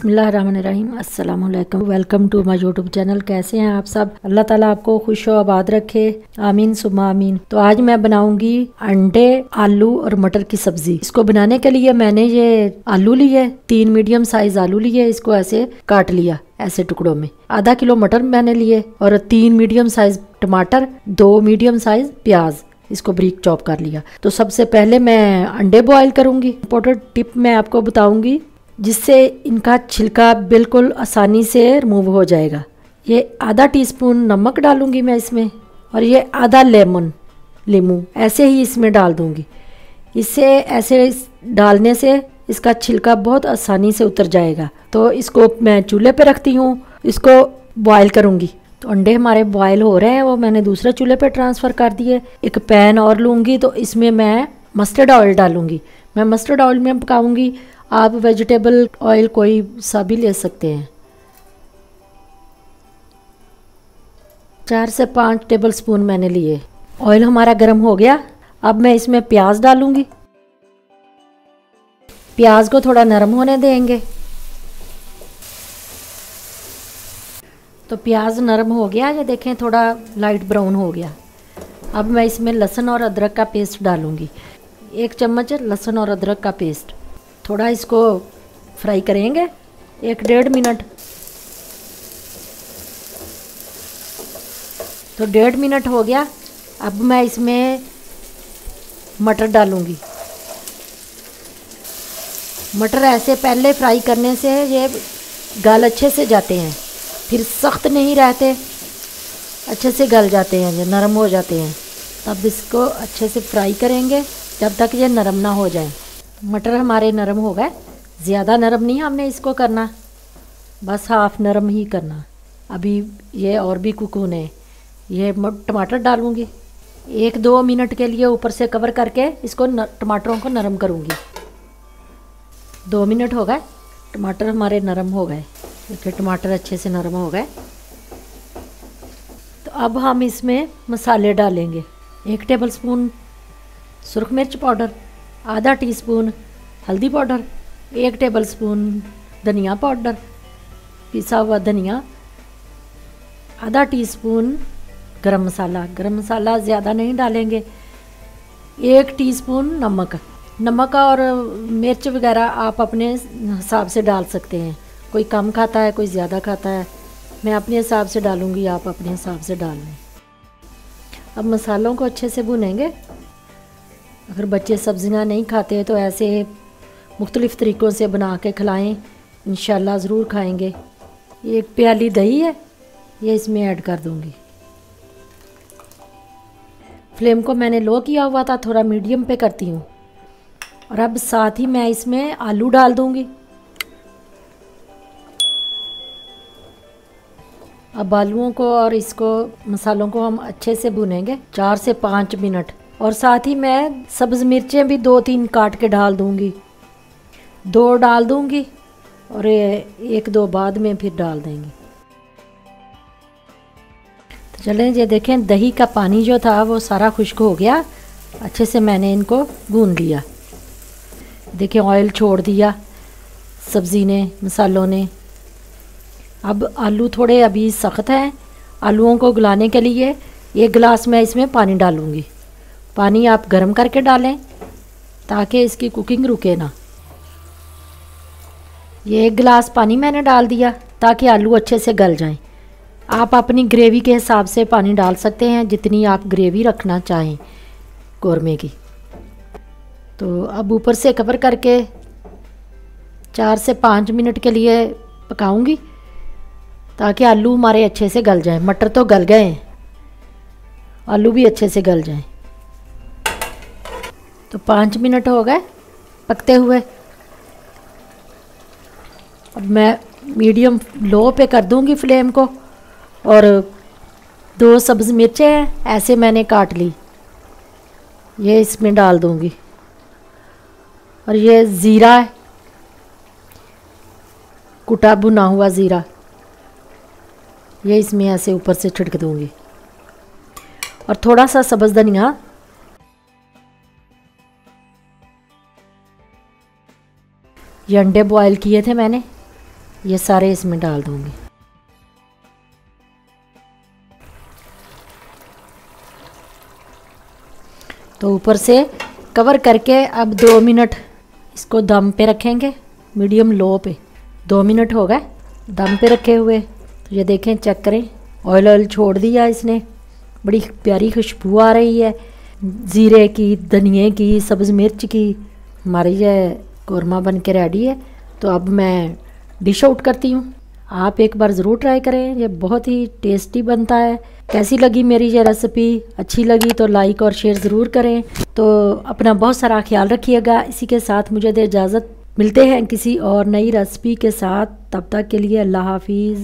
बिस्मिल्लाहिर्रहमानिर्रहीम अस्सलाम वालेकुम। Welcome to my YouTube channel. कैसे हैं आप सब? अल्लाह ताला आपको खुश व आबाद रखे, आमीन सुम्मा आमीन। तो आज मैं बनाऊंगी अंडे, आलू और मटर की सब्जी। इसको बनाने के लिए मैंने ये आलू लिए, 3 मीडियम साइज आलू लिए, इसको ऐसे काट लिया ऐसे टुकड़ों में। आधा किलो मटर मैंने लिए और 3 मीडियम साइज टमाटर, 2 मीडियम साइज प्याज, इसको ब्रीक चॉप कर लिया। तो सबसे पहले मैं अंडे बॉईल करूंगी। इंपॉर्टेंट टिप मैं आपको बताऊंगी जिससे इनका छिलका बिल्कुल आसानी से रिमूव हो जाएगा। ये आधा टीस्पून नमक डालूंगी मैं इसमें, और ये आधा नींबू ऐसे ही इसमें डाल दूंगी। इससे ऐसे डालने से इसका छिलका बहुत आसानी से उतर जाएगा। तो इसको मैं चूल्हे पे रखती हूँ, इसको बॉईल करूँगी। तो अंडे हमारे बॉयल हो रहे हैं, वो मैंने दूसरे चूल्हे पे ट्रांसफ़र कर दिए। एक पैन और लूँगी, तो इसमें मैं मस्टर्ड ऑयल डालूँगी। मैं मस्टर्ड ऑयल में पकाऊँगी, आप वेजिटेबल ऑयल कोई सा भी ले सकते हैं। 4 से 5 टेबल स्पून मैंने लिए। ऑयल हमारा गर्म हो गया, अब मैं इसमें प्याज डालूँगी। प्याज को थोड़ा नरम होने देंगे। तो प्याज नरम हो गया, ये देखें थोड़ा लाइट ब्राउन हो गया। अब मैं इसमें लहसुन और अदरक का पेस्ट डालूँगी, 1 चम्मच लहसुन और अदरक का पेस्ट। थोड़ा इसको फ्राई करेंगे 1-1.5 मिनट। तो 1.5 मिनट हो गया। अब मैं इसमें मटर डालूँगी। मटर ऐसे पहले फ्राई करने से ये गल अच्छे से जाते हैं, फिर सख्त नहीं रहते, अच्छे से गल जाते हैं, ये नरम हो जाते हैं। तब इसको अच्छे से फ्राई करेंगे जब तक ये नरम ना हो जाए। मटर हमारे नरम हो गए, ज़्यादा नरम नहीं हमने इसको करना, बस हाफ नरम ही करना। अभी ये और भी कुक होने। ये टमाटर डालूँगी, 1-2 मिनट के लिए ऊपर से कवर करके इसको टमाटरों को नरम करूँगी। 2 मिनट हो गए, टमाटर हमारे नरम हो गए। देखिए टमाटर अच्छे से नरम हो गए। तो अब हम इसमें मसाले डालेंगे। 1 टेबल स्पून सुरख मिर्च पाउडर, आधा टीस्पून हल्दी पाउडर, 1 टेबल स्पून धनिया पाउडर, पिसा हुआ धनिया, आधा टीस्पून गरम मसाला। गरम मसाला ज़्यादा नहीं डालेंगे। 1 टीस्पून नमक और मिर्च वगैरह आप अपने हिसाब से डाल सकते हैं। कोई कम खाता है, कोई ज़्यादा खाता है। मैं अपने हिसाब से डालूँगी, आप अपने हिसाब से डाल लें। अब मसालों को अच्छे से भुनेंगे। अगर बच्चे सब्जियां नहीं खाते तो ऐसे मुख्तलिफ़ तरीक़ों से बना के खिलाएं, इंशाल्लाह ज़रूर खाएंगे। 1 प्याली दही है, ये इसमें ऐड कर दूंगी। फ्लेम को मैंने लो किया हुआ था, थोड़ा मीडियम पे करती हूँ। और अब साथ ही मैं इसमें आलू डाल दूंगी। अब आलूओं को और इसको मसालों को हम अच्छे से भुनेंगे 4 से 5 मिनट। और साथ ही मैं सब्ज़ मिर्चें भी 2-3 काट के डाल दूंगी। 2 डाल दूंगी और 1-2 बाद में फिर डाल देंगे। तो चलें, ये देखें दही का पानी जो था वो सारा खुश्क हो गया। अच्छे से मैंने इनको भून लिया। देखें ऑयल छोड़ दिया सब्ज़ी ने, मसालों ने। अब आलू थोड़े अभी सख्त हैं। आलूओं को गलाने के लिए 1 गिलास मैं इसमें पानी डालूँगी। पानी आप गर्म करके डालें ताकि इसकी कुकिंग रुके ना। ये 1 गिलास पानी मैंने डाल दिया ताकि आलू अच्छे से गल जाएं। आप अपनी ग्रेवी के हिसाब से पानी डाल सकते हैं, जितनी आप ग्रेवी रखना चाहें कौरमे की। तो अब ऊपर से कवर करके 4 से 5 मिनट के लिए पकाऊंगी ताकि आलू हमारे अच्छे से गल जाएं। मटर तो गल गए हैं, आलू भी अच्छे से गल जाएं। तो 5 मिनट हो गए पकते हुए। अब मैं मीडियम लो पे कर दूंगी फ्लेम को। और 2 सब्ज़ मिर्चें हैं, ऐसे मैंने काट ली, ये इसमें डाल दूंगी। और ये ज़ीरा है, कुटा भुना हुआ ज़ीरा, ये इसमें ऐसे ऊपर से छिड़क दूंगी। और थोड़ा सा सब्ज़ धनिया। ये अंडे बॉयल किए थे मैंने, ये सारे इसमें डाल दूँगी। तो ऊपर से कवर करके अब 2 मिनट इसको दम पे रखेंगे, मीडियम लो पे। 2 मिनट हो गए दम पे रखे हुए। तो ये देखें, चेक करें, ऑयल छोड़ दिया इसने, बड़ी प्यारी खुशबू आ रही है ज़ीरे की, धनिए की, सब्ज़ मिर्च की। हमारी ये कौरमा बन के रेडी है। तो अब मैं डिश आउट करती हूँ। आप एक बार ज़रूर ट्राई करें, ये बहुत ही टेस्टी बनता है। कैसी लगी मेरी ये रेसिपी? अच्छी लगी तो लाइक और शेयर ज़रूर करें। तो अपना बहुत सारा ख्याल रखिएगा। इसी के साथ मुझे दे इजाज़त, मिलते हैं किसी और नई रेसिपी के साथ। तब तक के लिए अल्लाह हाफिज़।